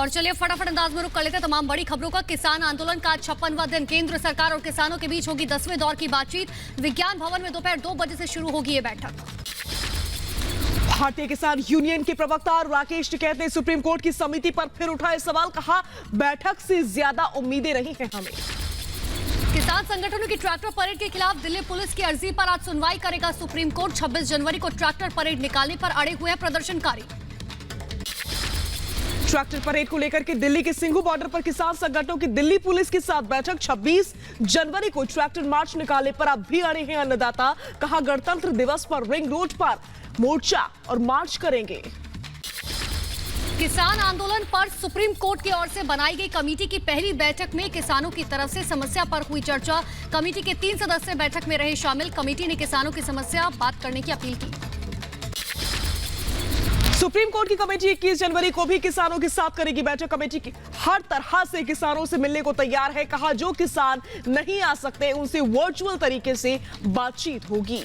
और चलिए फटाफट अंदाज में रुख कर लेते हैं तमाम बड़ी खबरों का। किसान आंदोलन का 56वां दिन, केंद्र सरकार और किसानों के बीच होगी 10वें दौर की बातचीत। विज्ञान भवन में दोपहर 2 बजे से शुरू होगी ये बैठक। भारतीय किसान यूनियन के प्रवक्ता राकेश टिकैत ने सुप्रीम कोर्ट की समिति पर फिर उठाए सवाल, कहा बैठक से ज्यादा उम्मीदें नहीं हैं हमें। किसान संगठनों की ट्रैक्टर परेड के खिलाफ दिल्ली पुलिस की अर्जी पर आज सुनवाई करेगा सुप्रीम कोर्ट। 26 जनवरी को ट्रैक्टर परेड निकालने पर अड़े हुए हैं प्रदर्शनकारी। ट्रैक्टर परेड को लेकर के दिल्ली के सिंघू बॉर्डर पर किसान संगठनों की दिल्ली पुलिस के साथ बैठक। 26 जनवरी को ट्रैक्टर मार्च निकालने पर अब भी अड़े हैं अन्नदाता। कहा गणतंत्र दिवस पर रिंग रोड पर मोर्चा और मार्च करेंगे। किसान आंदोलन पर सुप्रीम कोर्ट की ओर से बनाई गई कमेटी की पहली बैठक में किसानों की तरफ से समस्या पर हुई चर्चा। कमेटी के 3 सदस्य बैठक में रहे शामिल। कमेटी ने किसानों की समस्या बात करने की अपील की। सुप्रीम कोर्ट की कमेटी 21 जनवरी को भी किसानों के साथ करेगी बैठक। कमेटी की हर तरह से किसानों से मिलने को तैयार है। कहा जो किसान नहीं आ सकते उनसे वर्चुअल तरीके से बातचीत होगी।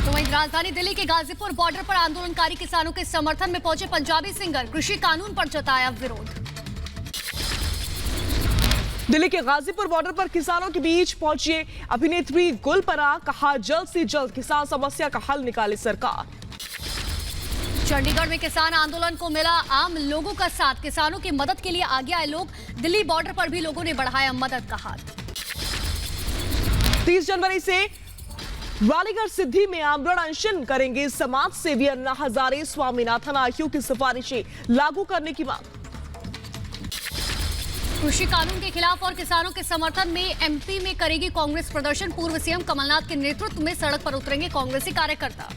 तो वहीं राजधानी दिल्ली के गाजीपुर बॉर्डर पर आंदोलनकारी किसानों के समर्थन में पहुंचे पंजाबी सिंगर। कृषि कानून पर जताया विरोध। दिल्ली के गाजीपुर बॉर्डर पर किसानों के बीच पहुंचे अभिनेत्री गुलपरा। कहा जल्द से जल्द किसान समस्या का हल निकाले सरकार। चंडीगढ़ में किसान आंदोलन को मिला आम लोगों का साथ। किसानों की मदद के लिए आगे आए लोग। दिल्ली बॉर्डर पर भी लोगों ने बढ़ाया मदद का हाथ। 30 जनवरी से रानीगढ़ सिद्धि में आमरण अनशन करेंगे समाज सेवी अन्ना हजारे। स्वामीनाथन आयोग की सिफारिशें लागू करने की मांग। कृषि कानून के खिलाफ और किसानों के समर्थन में एमपी में करेगी कांग्रेस प्रदर्शन। पूर्व सीएम कमलनाथ के नेतृत्व में सड़क पर उतरेंगे कांग्रेसी कार्यकर्ता।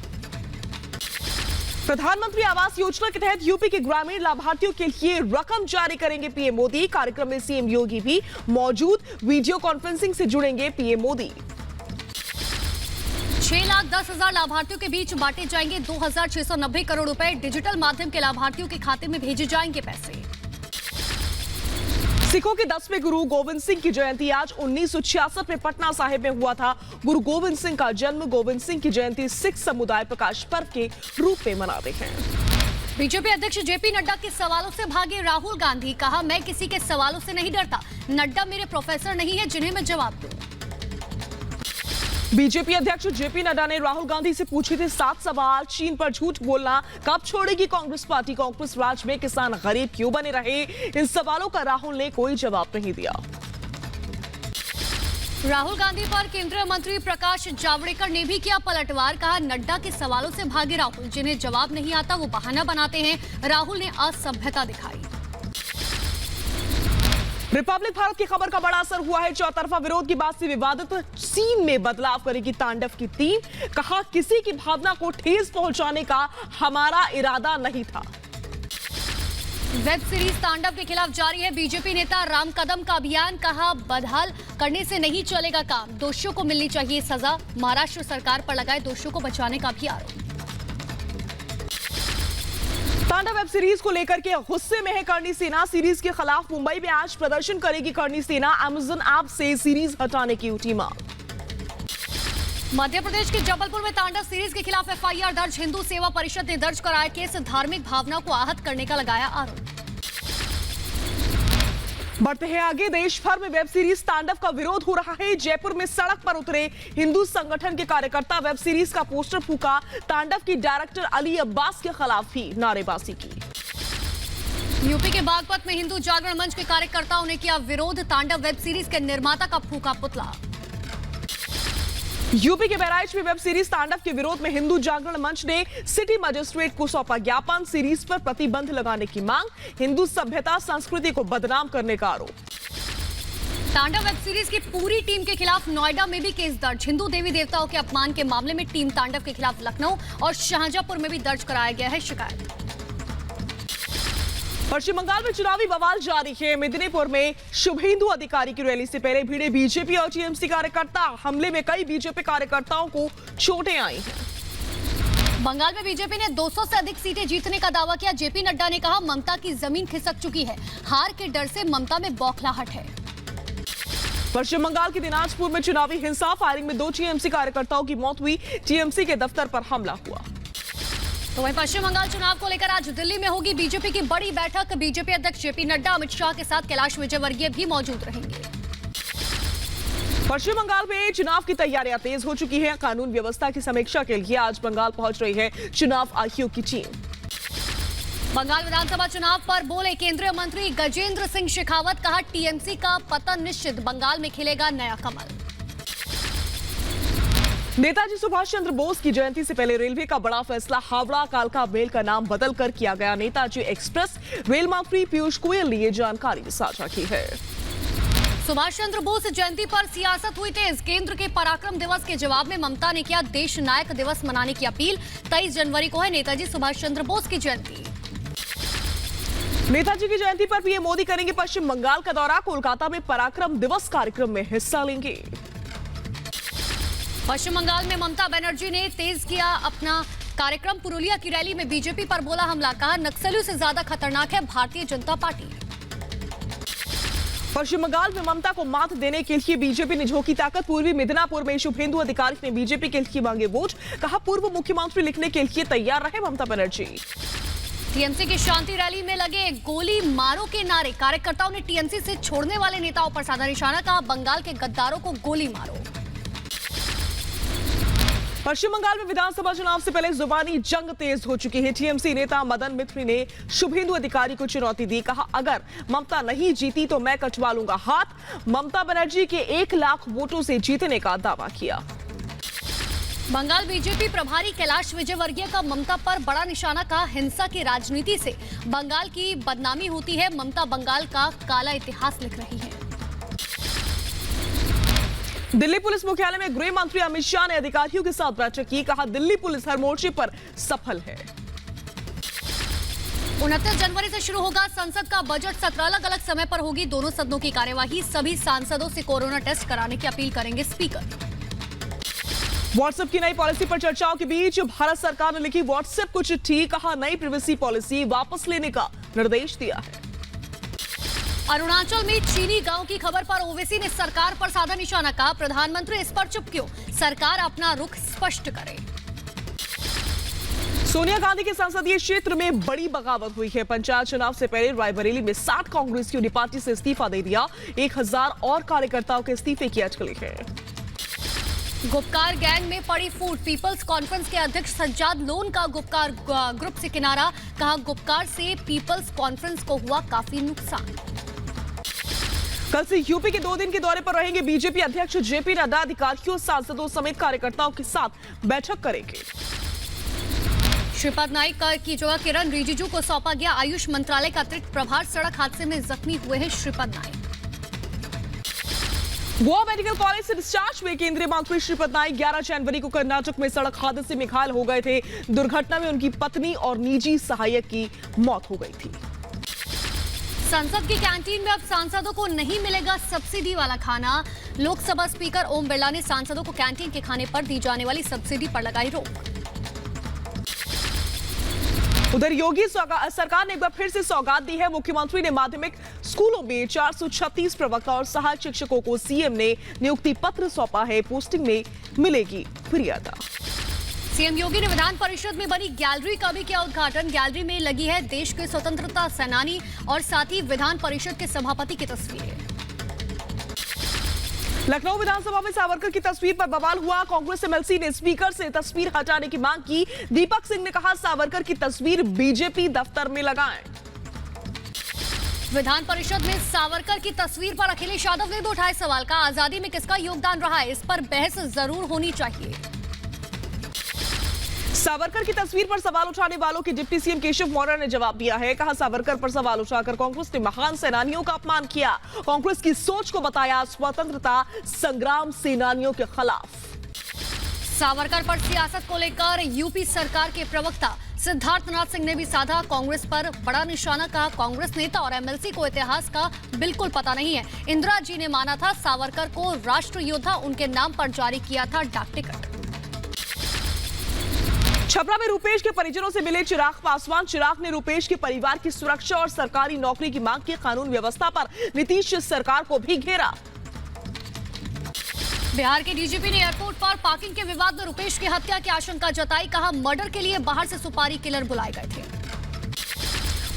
प्रधानमंत्री आवास योजना के तहत यूपी के ग्रामीण लाभार्थियों के लिए रकम जारी करेंगे पीएम मोदी। कार्यक्रम में सीएम योगी भी मौजूद। वीडियो कॉन्फ्रेंसिंग से जुड़ेंगे पीएम मोदी। 6,10,000 लाभार्थियों के बीच बांटे जाएंगे 2,690 करोड़ रुपए। डिजिटल माध्यम के लाभार्थियों के खाते में भेजे जाएंगे पैसे। सिखों के 10वें गुरु गोविंद सिंह की जयंती आज 1966 में पटना साहिब में हुआ था। गुरु गोविंद सिंह का जन्म। गोविंद सिंह की जयंती सिख समुदाय प्रकाश पर्व के रूप में मनाते हैं। बीजेपी अध्यक्ष जेपी नड्डा के सवालों से भागे राहुल गांधी। कहा मैं किसी के सवालों से नहीं डरता। नड्डा मेरे प्रोफेसर नहीं है जिन्हें मैं जवाब दूं। बीजेपी अध्यक्ष जेपी नड्डा ने राहुल गांधी से पूछे थे 7 सवाल। चीन पर झूठ बोलना कब छोड़ेगी कांग्रेस पार्टी। कांग्रेस राज में किसान गरीब क्यों बने रहे। इन सवालों का राहुल ने कोई जवाब नहीं दिया। राहुल गांधी पर केंद्रीय मंत्री प्रकाश जावड़ेकर ने भी किया पलटवार। कहा नड्डा के सवालों से भागे राहुल। जिन्हें जवाब नहीं आता वो बहाना बनाते हैं। राहुल ने असभ्यता दिखाई। रिपब्लिक भारत की खबर का बड़ा असर हुआ है। चौतरफा विरोध की बात से विवादित सीन में बदलाव करेगी तांडव की टीम। कहा किसी की भावना को ठेस पहुंचाने का हमारा इरादा नहीं था। वेब सीरीज तांडव के खिलाफ जारी है बीजेपी नेता राम कदम का अभियान। कहा बदहाल करने से नहीं चलेगा काम। दोषियों को मिलनी चाहिए सजा। महाराष्ट्र सरकार पर लगाए दोषियों को बचाने का भी आरोप। तांडव वेब सीरीज को लेकर के गुस्से में है करणी सेना। सीरीज के खिलाफ मुंबई में आज प्रदर्शन करेगी करणी सेना। अमेजन ऐप से सीरीज हटाने की उठी मांग। मध्य प्रदेश के जबलपुर में तांडव सीरीज के खिलाफ एफआईआर दर्ज। हिंदू सेवा परिषद ने दर्ज कराया केस। धार्मिक भावना को आहत करने का लगाया आरोप। बढ़ते हैं आगे। देश भर में वेब सीरीज तांडव का विरोध हो रहा है। जयपुर में सड़क पर उतरे हिंदू संगठन के कार्यकर्ता। वेब सीरीज का पोस्टर फूका। तांडव की डायरेक्टर अली अब्बास के खिलाफ भी नारेबाजी की। यूपी के बागपत में हिंदू जागरण मंच के कार्यकर्ताओं ने किया विरोध। तांडव वेब सीरीज के निर्माता का फूका पुतला। यूपी के बहराइच में वेब सीरीज तांडव के विरोध में हिंदू जागरण मंच ने सिटी मजिस्ट्रेट को सौंपा ज्ञापन। सीरीज पर प्रतिबंध लगाने की मांग। हिंदू सभ्यता संस्कृति को बदनाम करने का आरोप। तांडव वेब सीरीज की पूरी टीम के खिलाफ नोएडा में भी केस दर्ज। हिंदू देवी देवताओं के अपमान के मामले में टीम तांडव के खिलाफ लखनऊ और शाहजहांपुर में भी दर्ज कराया गया है शिकायत। पश्चिम बंगाल में चुनावी बवाल जारी है। मेदिनीपुर में शुभेंदु अधिकारी की रैली से पहले भिड़े बीजेपी और टीएमसी कार्यकर्ता। हमले में कई बीजेपी कार्यकर्ताओं को चोटें आई हैं। बंगाल में बीजेपी ने 200 से अधिक सीटें जीतने का दावा किया। जेपी नड्डा ने कहा ममता की जमीन खिसक चुकी है। हार के डर से ममता में बौखलाहट है। पश्चिम बंगाल के दिनाजपुर में चुनावी हिंसा। फायरिंग में 2 टीएमसी कार्यकर्ताओं की मौत हुई। टीएमसी के दफ्तर पर हमला हुआ। तो वहीं पश्चिम बंगाल चुनाव को लेकर आज दिल्ली में होगी बीजेपी की बड़ी बैठक। बीजेपी अध्यक्ष जेपी नड्डा, अमित शाह के साथ कैलाश विजयवर्गीय भी मौजूद रहेंगे। पश्चिम बंगाल में चुनाव की तैयारियां तेज हो चुकी हैं। कानून व्यवस्था की समीक्षा के लिए आज बंगाल पहुंच रही है चुनाव आयोग की टीम। बंगाल विधानसभा चुनाव पर बोले केंद्रीय मंत्री गजेंद्र सिंह शेखावत, कहा टीएमसी का पतन निश्चित, बंगाल में खिलेगा नया कमल। नेताजी सुभाष चंद्र बोस की जयंती से पहले रेलवे का बड़ा फैसला, हावड़ा कालका मेल का नाम बदलकर किया गया नेताजी एक्सप्रेस। रेल मंत्री पीयूष गोयल ने ये जानकारी साझा की है। सुभाष चंद्र बोस जयंती पर सियासत हुई तेज। केंद्र के पराक्रम दिवस के जवाब में ममता ने किया देश नायक दिवस मनाने की अपील। 23 जनवरी को है नेताजी सुभाष चंद्र बोस की जयंती। नेताजी की जयंती पर पीएम मोदी करेंगे पश्चिम बंगाल का दौरा। कोलकाता में पराक्रम दिवस कार्यक्रम में हिस्सा लेंगे। पश्चिम बंगाल में ममता बनर्जी ने तेज किया अपना कार्यक्रम। पुरुलिया की रैली में बीजेपी पर बोला हमला, कहा नक्सलियों से ज्यादा खतरनाक है भारतीय जनता पार्टी। पश्चिम बंगाल में ममता को मात देने के लिए बीजेपी ने झोंकी ताकत। पूर्वी मिदनापुर में शुभेंदु अधिकारी ने बीजेपी के लिए मांगे वोट, कहा पूर्व मुख्यमंत्री लिखने के लिए तैयार रहे ममता बनर्जी। टीएमसी की शांति रैली में लगे गोली मारो के नारे। कार्यकर्ताओं ने टीएमसी से छोड़ने वाले नेताओं पर साधा निशाना, कहा बंगाल के गद्दारों को गोली मारो। पश्चिम बंगाल में विधानसभा चुनाव से पहले जुबानी जंग तेज हो चुकी है। टीएमसी नेता मदन मित्री ने शुभेंदु अधिकारी को चुनौती दी, कहा अगर ममता नहीं जीती तो मैं कटवा लूंगा हाथ। ममता बनर्जी के 1 लाख वोटों से जीतने का दावा किया। बंगाल बीजेपी प्रभारी कैलाश विजयवर्गीय का ममता पर बड़ा निशाना, कहा हिंसा की राजनीति से बंगाल की बदनामी होती है। ममता बंगाल का काला इतिहास लिख रही है। दिल्ली पुलिस मुख्यालय में गृह मंत्री अमित शाह ने अधिकारियों के साथ बैठक की, कहा दिल्ली पुलिस हर मोर्चे पर सफल है। 29 जनवरी से शुरू होगा संसद का बजट सत्र। अलग अलग समय पर होगी दोनों सदनों की कार्यवाही। सभी सांसदों से कोरोना टेस्ट कराने की अपील करेंगे स्पीकर। व्हाट्सएप की नई पॉलिसी पर चर्चाओं के बीच भारत सरकार ने लिखी व्हाट्सएप को चिट्ठी, कहा नई प्राइवेसी पॉलिसी वापस लेने का निर्देश दिया है। अरुणाचल में चीनी गांव की खबर पर ओवैसी ने सरकार पर साधा निशाना, कहा प्रधानमंत्री इस पर चुप क्यों, सरकार अपना रुख स्पष्ट करे। सोनिया गांधी के संसदीय क्षेत्र में बड़ी बगावत हुई है। पंचायत चुनाव से पहले रायबरेली में 60 कांग्रेसियों ने पार्टी से इस्तीफा दे दिया। 1000 और कार्यकर्ताओं के इस्तीफे की अटकलें हैं। गुपकार गैंग में पड़ी फूट। पीपल्स कॉन्फ्रेंस के अध्यक्ष सज्जाद लोन का गुपकार ग्रुप से किनारा, कहा गुपकार से पीपल्स कॉन्फ्रेंस को हुआ काफी नुकसान। कल से यूपी के 2 दिन के दौरे पर रहेंगे बीजेपी अध्यक्ष जेपी नड्डा। अधिकारियों, सांसदों समेत कार्यकर्ताओं के साथ बैठक करेंगे। श्रीपद नाइक की जगह किरण रिजिजू को सौंपा गया आयुष मंत्रालय का अतिरिक्त प्रभार। सड़क हादसे में जख्मी हुए हैं श्रीपद नाइक। गोवा मेडिकल कॉलेज से डिस्चार्ज हुए केंद्रीय मंत्री श्रीपद नाइक 11 जनवरी को कर्नाटक में सड़क हादसे में घायल हो गए थे। दुर्घटना में उनकी पत्नी और निजी सहायक की मौत हो गई थी। संसद की कैंटीन में अब सांसदों को नहीं मिलेगा सब्सिडी वाला खाना। लोकसभा स्पीकर ओम बिरला ने सांसदों को कैंटीन के खाने पर दी जाने वाली सब्सिडी पर लगाई रोक। उधर योगी सरकार ने एक बार फिर से सौगात दी है। मुख्यमंत्री ने माध्यमिक स्कूलों में 436 प्रवक्ता और सहायक शिक्षकों को सीएम ने नियुक्ति पत्र सौंपा है। पोस्टिंग में मिलेगी वरीयता। सीएम योगी ने विधान परिषद में बनी गैलरी का भी किया उद्घाटन। गैलरी में लगी है देश के स्वतंत्रता सेनानी और साथ ही विधान परिषद के सभापति की तस्वीरें। लखनऊ विधानसभा में सावरकर की तस्वीर पर बवाल हुआ। कांग्रेस एमएलसी ने स्पीकर से तस्वीर हटाने की मांग की। दीपक सिंह ने कहा सावरकर की तस्वीर बीजेपी दफ्तर में लगाएं। विधान परिषद में सावरकर की तस्वीर पर अखिलेश यादव ने भी उठाए सवाल, का आजादी में किसका योगदान रहा है, इस पर बहस जरूर होनी चाहिए। सावरकर की तस्वीर पर सवाल उठाने वालों के डिप्टी सीएम केशव मौर्य ने जवाब दिया है। कहा सावरकर पर सवाल उठाकर कांग्रेस ने महान सेनानियों का अपमान किया। कांग्रेस की सोच को बताया स्वतंत्रता संग्राम सेनानियों के खिलाफ। सावरकर पर सियासत को लेकर यूपी सरकार के प्रवक्ता सिद्धार्थनाथ सिंह ने भी साधा कांग्रेस पर बड़ा निशाना। कहा कांग्रेस नेता और एमएलसी को इतिहास का बिल्कुल पता नहीं है। इंदिरा जी ने माना था सावरकर को राष्ट्र योद्धा, उनके नाम पर जारी किया था डाक टिकट। छपरा में रूपेश के परिजनों से मिले चिराग पासवान। चिराग ने रूपेश के परिवार की सुरक्षा और सरकारी नौकरी की मांग की। कानून व्यवस्था पर नीतीश सरकार को भी घेरा। बिहार के डीजीपी ने एयरपोर्ट पर पार्किंग के विवाद में रुपेश की हत्या की आशंका जताई। कहा, मर्डर के लिए बाहर से सुपारी किलर बुलाए गए थे।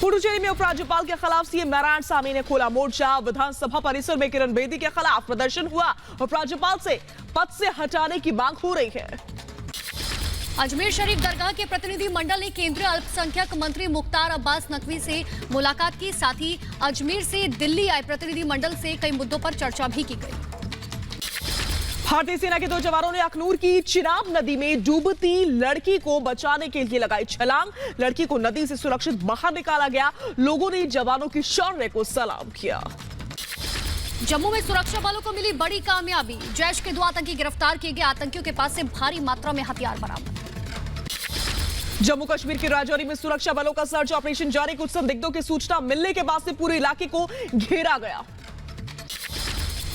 पुडुचेरी में उपराज्यपाल के खिलाफ सीएम नारायणसामी ने खोला मोर्चा। विधानसभा परिसर में किरण बेदी के खिलाफ प्रदर्शन हुआ। उपराज्यपाल से पद से हटाने की मांग हो रही है। अजमेर शरीफ दरगाह के प्रतिनिधि मंडल ने केंद्रीय अल्पसंख्यक मंत्री मुख्तार अब्बास नकवी से मुलाकात की। साथ ही अजमेर से दिल्ली आए प्रतिनिधि मंडल से कई मुद्दों पर चर्चा भी की गई। भारतीय सेना के 2 जवानों ने अखनूर की चिनाब नदी में डूबती लड़की को बचाने के लिए लगाई छलांग। लड़की को नदी से सुरक्षित बाहर निकाला गया। लोगों ने जवानों की शौर्य को सलाम किया। जम्मू में सुरक्षा बलों को मिली बड़ी कामयाबी। जैश के 2 आतंकी गिरफ्तार किए गए। आतंकियों के पास से भारी मात्रा में हथियार बरामद। जम्मू कश्मीर के राजौरी में सुरक्षा बलों का सर्च ऑपरेशन जारी। कुछ संदिग्धों की सूचना मिलने के बाद से पूरे इलाके को घेरा गया।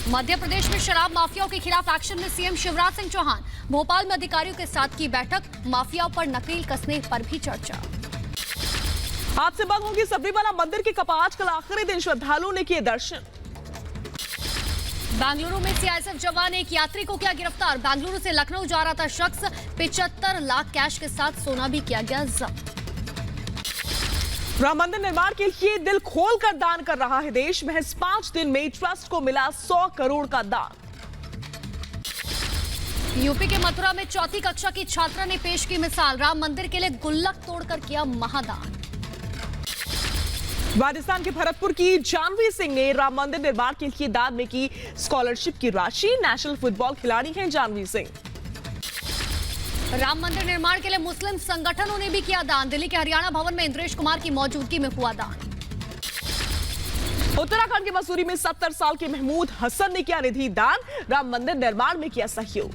मध्य प्रदेश में शराब माफियाओं के खिलाफ एक्शन में सीएम शिवराज सिंह चौहान। भोपाल में अधिकारियों के साथ की बैठक। माफियाओं पर नकेल कसने पर भी चर्चा। आज से बंद होगी सबरीमला मंदिर की कपाट। कल आखिरी दिन श्रद्धालुओं ने किए दर्शन। बेंगलुरु में सीआईएसएफ जवान एक यात्री को किया गिरफ्तार। बेंगलुरु से लखनऊ जा रहा था शख्स। 75 लाख कैश के साथ सोना भी किया गया जब्त। राम मंदिर निर्माण के लिए दिल खोलकर दान कर रहा है देश। महज 5 दिन में ट्रस्ट को मिला 100 करोड़ का दान। यूपी के मथुरा में 4ठी कक्षा की छात्रा ने पेश की मिसाल। राम मंदिर के लिए गुल्लक तोड़कर किया महादान। राजस्थान के भरतपुर की जानवी सिंह ने राम मंदिर निर्माण के लिए दान में की स्कॉलरशिप की राशि। नेशनल फुटबॉल खिलाड़ी हैं जानवी सिंह। राम मंदिर निर्माण के लिए मुस्लिम संगठनों ने भी किया दान। दिल्ली के हरियाणा भवन में इंद्रेश कुमार की मौजूदगी में हुआ दान। उत्तराखंड के मसूरी में 70 साल के महमूद हसन ने किया निधि दान। राम मंदिर निर्माण में किया सहयोग।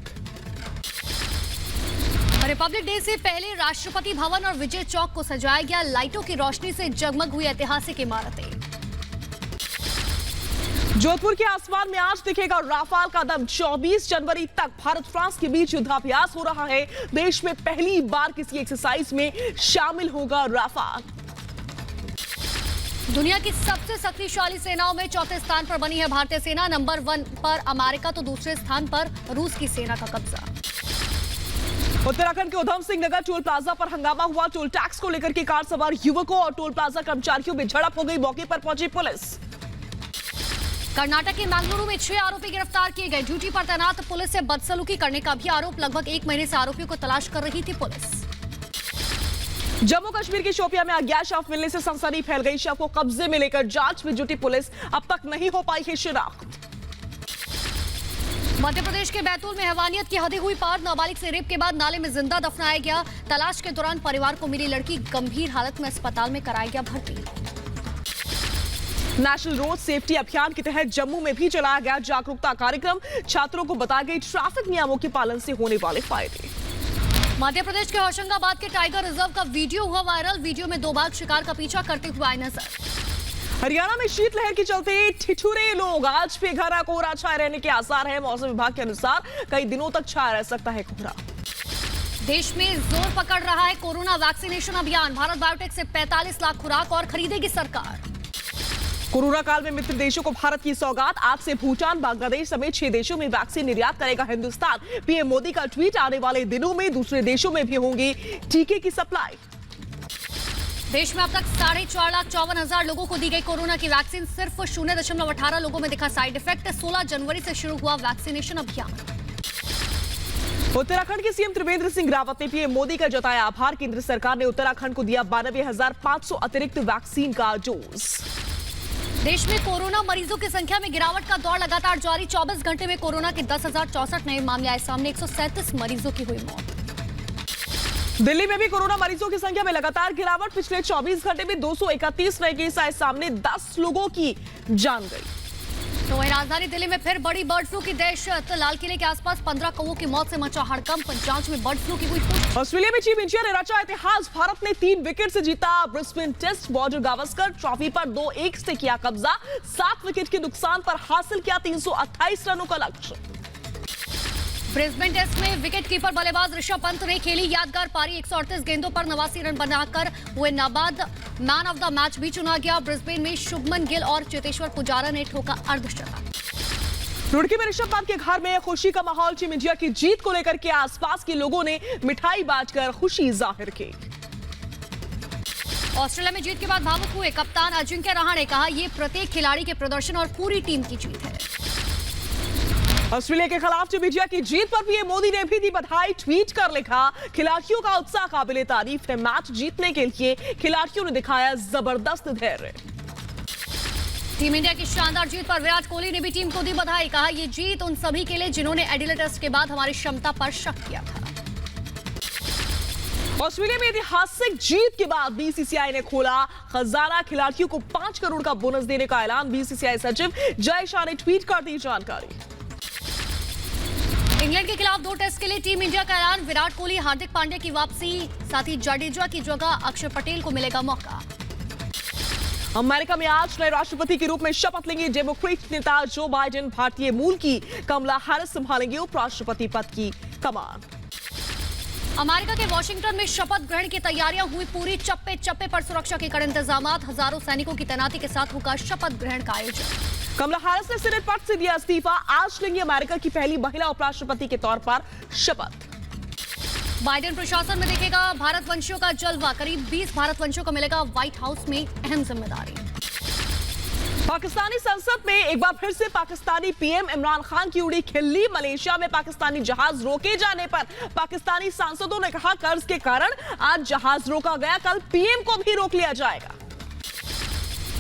रिपब्लिक डे से पहले राष्ट्रपति भवन और विजय चौक को सजाया गया। लाइटों की रोशनी से जगमग हुई ऐतिहासिक इमारतें। जोधपुर के आसमान में आज दिखेगा राफाल का दम। 24 जनवरी तक भारत फ्रांस के बीच युद्धाभ्यास हो रहा है। देश में पहली बार किसी एक्सरसाइज में शामिल होगा राफाल। दुनिया की सबसे शक्तिशाली सेनाओं में 4थे स्थान पर बनी है भारतीय सेना। नंबर 1 पर अमेरिका तो दूसरे स्थान पर रूस की सेना का कब्जा। उत्तराखंड के उधम सिंह नगर टोल प्लाजा पर हंगामा हुआ। टोल टैक्स को लेकर के कार सवार युवकों और टोल प्लाजा कर्मचारियों में झड़प हो गई। मौके पर पहुंची पुलिस। कर्नाटक के बेंगलुरु में 6 आरोपी गिरफ्तार किए गए। ड्यूटी पर तैनात पुलिस से बदसलूकी करने का भी आरोप। लगभग 1 महीने से आरोपियों को तलाश कर रही थी पुलिस। जम्मू कश्मीर के शोपियां में अज्ञात शव मिलने से सनसनी फैल गई। शव को कब्जे में लेकर जांच में जुटी पुलिस। अब तक नहीं हो पाई है शिनाख्त। मध्य प्रदेश के बैतूल में हैवानियत की हदें हुई पार। नाबालिग से रेप के बाद नाले में जिंदा दफनाया गया। तलाश के दौरान परिवार को मिली लड़की गंभीर हालत में अस्पताल में कराया गया भर्ती। नेशनल रोड सेफ्टी अभियान के तहत जम्मू में भी चलाया गया जागरूकता कार्यक्रम। छात्रों को बताई गई ट्रैफिक नियमों के पालन से होने वाले फायदे। मध्य प्रदेश के होशंगाबाद के टाइगर रिजर्व का वीडियो हुआ वायरल। वीडियो में 2 बाघ शिकार का पीछा करते हुए आए नजर। हरियाणा में शीतलहर के चलते ठिठुरे लोग। आज भी घना कोहरा छाए रहने के आसार है। मौसम विभाग के अनुसार कई दिनों तक छाया रह सकता है कोहरा। देश में जोर पकड़ रहा है कोरोना वैक्सीनेशन अभियान। भारत बायोटेक से 45 लाख खुराक और खरीदेगी सरकार। कोरोना काल में मित्र देशों को भारत की सौगात। आज से भूटान, बांग्लादेश समेत 6 देशों में वैक्सीन निर्यात करेगा हिंदुस्तान। पीएम मोदी का ट्वीट। आने वाले दिनों में दूसरे देशों में भी होंगी टीके की सप्लाई। देश में अब तक 4,54,54,000 लोगों को दी गई कोरोना की वैक्सीन। सिर्फ 0.18 लोगों में दिखा साइड इफेक्ट। 16 जनवरी से शुरू हुआ वैक्सीनेशन अभियान। उत्तराखंड के सीएम त्रिवेंद्र सिंह रावत ने पीएम मोदी का जताया आभार। केंद्र सरकार ने उत्तराखंड को दिया 92,500 अतिरिक्त वैक्सीन का डोज। देश में कोरोना मरीजों की संख्या में गिरावट का दौर लगातार जारी। 24 घंटे में कोरोना के 10,064 नए मामले आए सामने। 137 मरीजों की हुई मौत। दिल्ली में भी कोरोना मरीजों की संख्या में लगातार गिरावट। पिछले 24 घंटे में 231 नए केस आए सामने। 10 लोगों की जान गई। तो वहीं राजधानी दिल्ली में फिर बड़ी बर्ड फ्लू की दहशत। लाल किले के आसपास 15 कौवों की मौत से मचा हड़कंप। जांच में बर्ड फ्लू की हुई पुष्टि। ऑस्ट्रेलिया में टीम इंडिया ने रचा इतिहास। भारत ने 3 विकेट से जीता Brisbane test. Border Gavaskar Trophy पर 2-1 से किया कब्जा। 7 विकेट के नुकसान पर हासिल किया 328 रनों का लक्ष्य। ब्रिस्बेन टेस्ट में विकेटकीपर बल्लेबाज ऋषभ पंत ने खेली यादगार पारी। 138 गेंदों पर 89 रन बनाकर हुए नाबाद। मैन ऑफ द मैच भी चुना गया। ब्रिस्बेन में शुभमन गिल और चेतेश्वर पुजारा ने ठोका अर्धशतक। रुड़की में ऋषभ पंत के घर में खुशी का माहौल। टीम इंडिया की जीत को लेकर के आसपास के लोगों ने मिठाई बांटकर खुशी जाहिर की। ऑस्ट्रेलिया में जीत के बाद भावुक हुए कप्तान अजिंक्य रहाणे, कहा यह प्रत्येक खिलाड़ी के प्रदर्शन और पूरी टीम की जीत है। ऑस्ट्रेलिया के खिलाफ टीम इंडिया की जीत पर पीएम मोदी ने भी दी बधाई। ट्वीट कर लिखा, खिलाड़ियों का उत्साह काबिले तारीफ है। मैच जीतने के लिए खिलाड़ियों ने दिखाया जबरदस्त धैर्य। टीम इंडिया की शानदार जीत पर विराट कोहली ने भी टीम को दी बधाई, कहा यह जीत उन सभी के लिए जिन्होंने एडिलेड टेस्ट के बाद हमारी क्षमता पर शक किया था। ऑस्ट्रेलिया में ऐतिहासिक जीत के बाद बीसीसीआई ने खोला खजाना। खिलाड़ियों को 5 करोड़ का बोनस देने का ऐलान। बीसीसीआई सचिव जय शाह ने ट्वीट कर दी जानकारी। इंग्लैंड के खिलाफ 2 टेस्ट के लिए टीम इंडिया का ऐलान। विराट कोहली, हार्दिक पांड्या की वापसी, साथ ही जडेजा की जगह अक्षर पटेल को मिलेगा मौका। अमेरिका में आज नए राष्ट्रपति के रूप में शपथ लेंगे डेमोक्रेट नेता जो बाइडेन। भारतीय मूल की कमला हैरिस संभालेंगे उपराष्ट्रपति पद की कमान। अमेरिका के वॉशिंगटन में शपथ ग्रहण की तैयारियां हुई पूरी। चप्पे चप्पे पर सुरक्षा के कड़े इंतजाम, हजारों सैनिकों की तैनाती के साथ होगा शपथ ग्रहण का आयोजन। कमला हैरिस ने सीनेट पद से दिया इस्तीफा। आज लेंगी अमेरिका की पहली महिला उपराष्ट्रपति के तौर पर शपथ। बाइडेन प्रशासन में देखेगा भारतवंशियों का जलवा। करीब 20 भारतवंशियों को मिलेगा व्हाइट हाउस में अहम जिम्मेदारी। पाकिस्तानी संसद में एक बार फिर से पाकिस्तानी पीएम इमरान खान की उड़ी खिल्ली। मलेशिया में पाकिस्तानी जहाज रोके जाने पर पाकिस्तानी सांसदों ने कहा कर्ज के कारण आज जहाज रोका गया, कल पीएम को भी रोक लिया जाएगा।